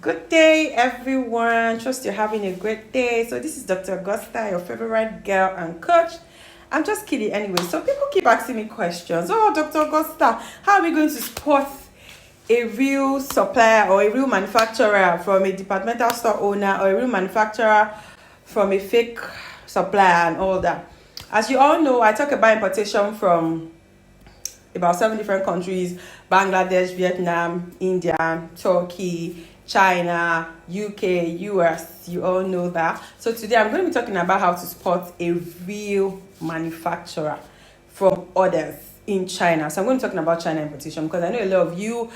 Good day, everyone. Trust you're having a great day. So this is Dr. Augusta, your favorite girl and coach. I'm just kidding anyway. So people keep asking me questions. Oh, Dr. Augusta, how are we going to spot a real supplier or a real manufacturer from a departmental store owner or a real manufacturer from a fake supplier and all that? As you all know, I talk about importation from about 7 different countries: Bangladesh, Vietnam, India, Turkey, China, UK, US. You all know that. So today I'm going to be talking about how to spot a real manufacturer from others in China. So I'm going to be talking about China importation because I know a lot of you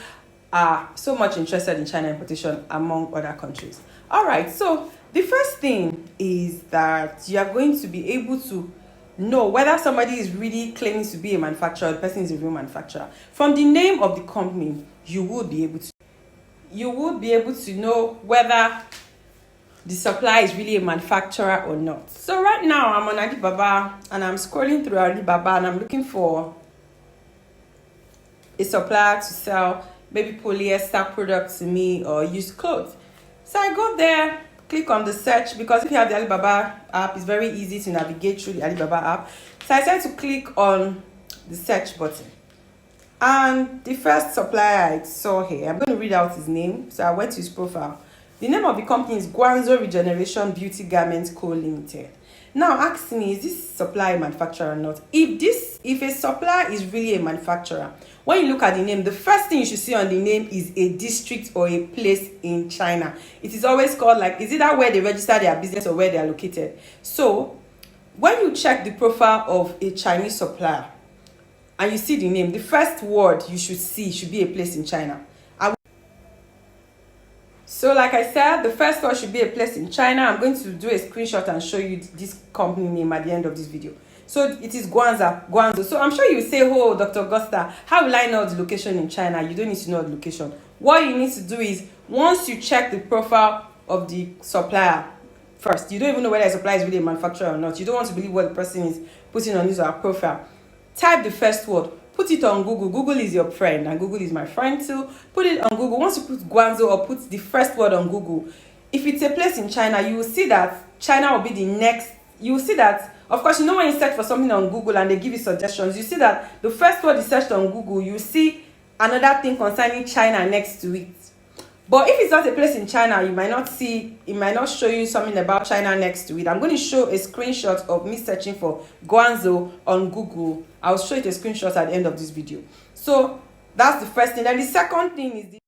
are so much interested in China importation among other countries. All right, so the first thing is that you are going to be able to know whether somebody is really claiming to be a manufacturer, the person is a real manufacturer. From the name of the company, you would be able to know whether the supplier is really a manufacturer or not. So right now I'm on Alibaba and I'm scrolling through Alibaba and I'm looking for a supplier to sell maybe polyester products to me or used clothes. So I go there, click on the search, because if you have the Alibaba app, it's very easy to navigate through the Alibaba app. So I decided to click on the search button. And the first supplier I saw here, I'm going to read out his name. So I went to his profile. The name of the company is Guangzhou Regeneration Beauty Garments Co. Limited. Now ask me, is this supplier a manufacturer or not? If a supplier is really a manufacturer, when you look at the name, the first thing you should see on the name is a district or a place in China. It is always called, like, is either where they register their business or where they are located. So when you check the profile of a Chinese supplier and you see the name, the first word you should see should be a place in China. So like I said, the first one should be a place in China. I'm going to do a screenshot and show you this company name at the end of this video. So it is Guangzhou. So I'm sure you say, oh, Dr. Augusta, how will I know the location in China? You don't need to know the location. What you need to do is, once you check the profile of the supplier first, you don't even know whether the supplier is really a manufacturer or not. You don't want to believe what the person is putting on his or her profile. Type the first word. Put it on Google. Google is your friend and Google is my friend too. Put it on Google. Once you put Guangzhou or put the first word on Google, if it's a place in China, you will see that China will be the next. You will see that, of course, you know when you search for something on Google and they give you suggestions, you see that the first word is searched on Google, you see another thing concerning China next to it. But if it's not a place in China, you might not see, it might not show you something about China next to it. I'm going to show a screenshot of me searching for Guangzhou on Google. I'll show you the screenshot at the end of this video. So that's the first thing. Then the second thing is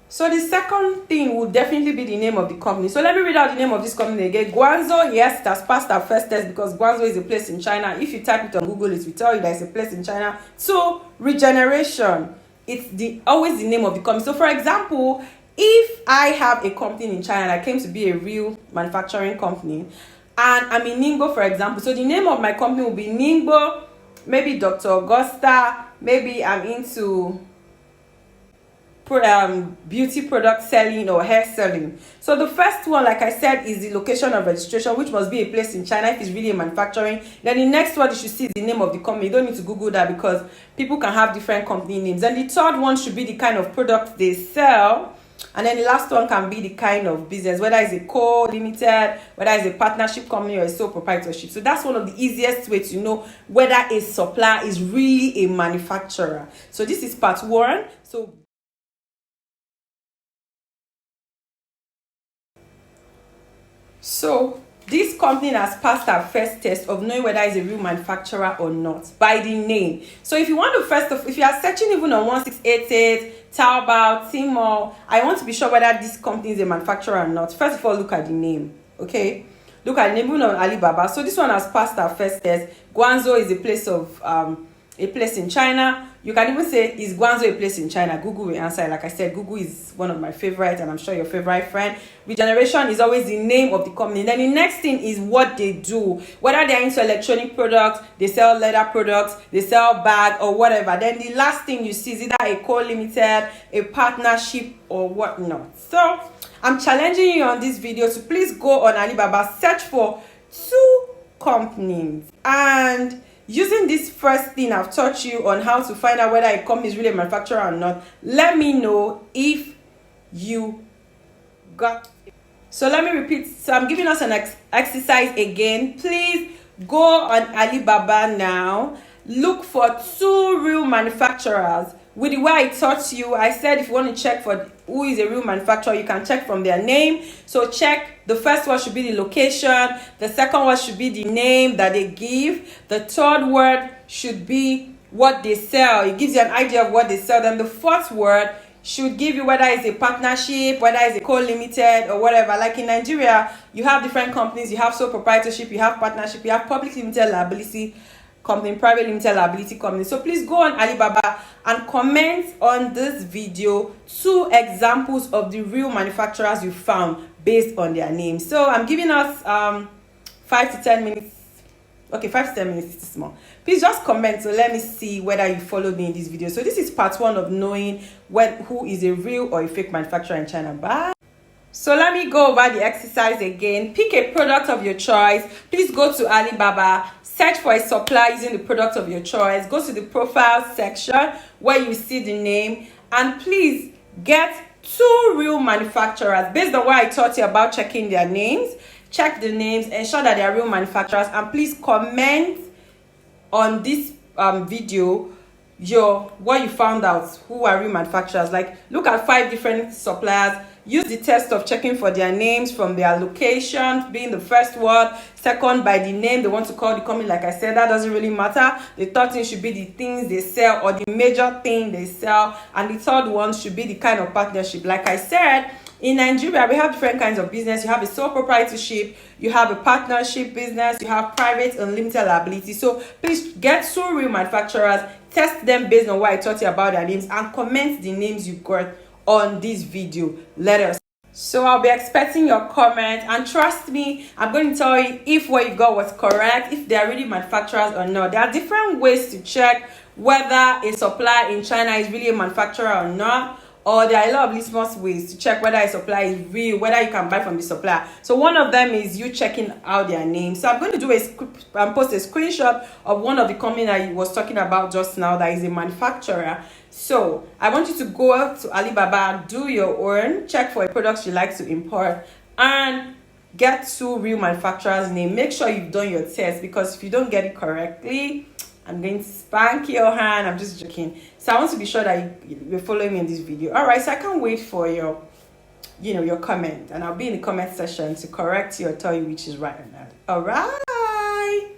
the second thing will definitely be the name of the company. So let me read out the name of this company again. Guangzhou, yes, it has passed our first test because Guangzhou is a place in China. If you type it on Google, it will tell you that it's a place in China. So Regeneration, it's always the name of the company. So for example, if I have a company in China that claims to be a real manufacturing company, and I'm in Ningbo, for example, so the name of my company will be Ningbo, maybe Dr. Augusta, maybe I'm into beauty product selling or hair selling. So the first one, like I said, is the location of registration, which must be a place in China if it's really a manufacturing. Then the next one you should see is the name of the company. You don't need to Google that because people can have different company names. And the third one should be the kind of product they sell. And then the last one can be the kind of business, whether it's a co-limited, whether it's a partnership company or a sole proprietorship. So that's one of the easiest ways to know whether a supplier is really a manufacturer. So this is part one. So this company has passed our first test of knowing whether it's a real manufacturer or not by the name. So if you want to if you are searching even on 1688, Taobao, Tmall, I want to be sure whether this company is a manufacturer or not. First of all, look at the name, okay? Look at the name, even on Alibaba. So this one has passed our first test. Guangzhou is a place in China. You can even say, is Guangzhou a place in China? Google will answer. Like I said, Google is one of my favorites, and I'm sure your favorite friend. Regeneration is always the name of the company. Then the next thing is what they do. Whether they're into electronic products, they sell leather products, they sell bag or whatever. Then the last thing you see is either a co-limited, a partnership, or whatnot. So I'm challenging you on this video to please go on Alibaba, search for 2 companies, and using this first thing I've taught you on how to find out whether a company is really a manufacturer or not, let me know if you got it. So let me repeat. So I'm giving us an exercise again. Please go on Alibaba now. Look for 2 real manufacturers. With the way I taught you, I said if you want to check for who is a real manufacturer, you can check from their name. So check, the first one should be the location, the second one should be the name that they give, the third word should be what they sell. It gives you an idea of what they sell. Then the fourth word should give you whether it's a partnership, whether it's a co-limited or whatever. Like in Nigeria, you have different companies. You have sole proprietorship, you have partnership, you have public limited liability company, private limited liability company. So please go on Alibaba and comment on this video 2 examples of the real manufacturers you found based on their names. So I'm giving us 5 to 10 minutes. Okay, 5 to 10 minutes is small. Please just comment so let me see whether you followed me in this video. So this is part 1 of knowing who is a real or a fake manufacturer in China. Bye. So let me go over the exercise again. Pick a product of your choice. Please go to Alibaba, search for a supplier using the product of your choice. Go to the profile section where you see the name, and please get 2 real manufacturers based on what I taught you about checking their names. Check the names, ensure that they are real manufacturers, and please comment on this video what you found out, who are real manufacturers. Like, look at 5 different suppliers. Use the test of checking for their names from their location being the first word, second by the name they want to call the company. Like I said, that doesn't really matter. The third thing should be the things they sell or the major thing they sell, and the third one should be the kind of partnership. Like I said, in Nigeria, we have different kinds of business. You have a sole proprietorship, you have a partnership business, you have private and limited liability. So please get 2 real manufacturers, test them based on what I taught you about their names, and comment the names you got on this video. Let us. So I'll be expecting your comment, and trust me, I'm going to tell you if what you got was correct, if they are really manufacturers or not. There are different ways to check whether a supplier in China is really a manufacturer or not. Or there are a lot of litmus ways to check whether a supplier is real, whether you can buy from the supplier. So one of them is you checking out their name. So I'm going to do post a screenshot of one of the companies I was talking about just now that is a manufacturer. So I want you to go to Alibaba, do your own, check for a product you like to import, and get 2 real manufacturers' name. Make sure you've done your test, because if you don't get it correctly, I'm going to spank your hand. I'm just joking. So I want to be sure that you're following me in this video. All right, so I can't wait for your comment, and I'll be in the comment section to correct you or tell you which is right or not. All right.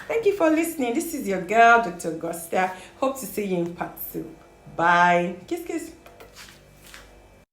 Thank you for listening. This is your girl, Dr. Augusta. Hope to see you in part 2. Bye. Kiss, kiss.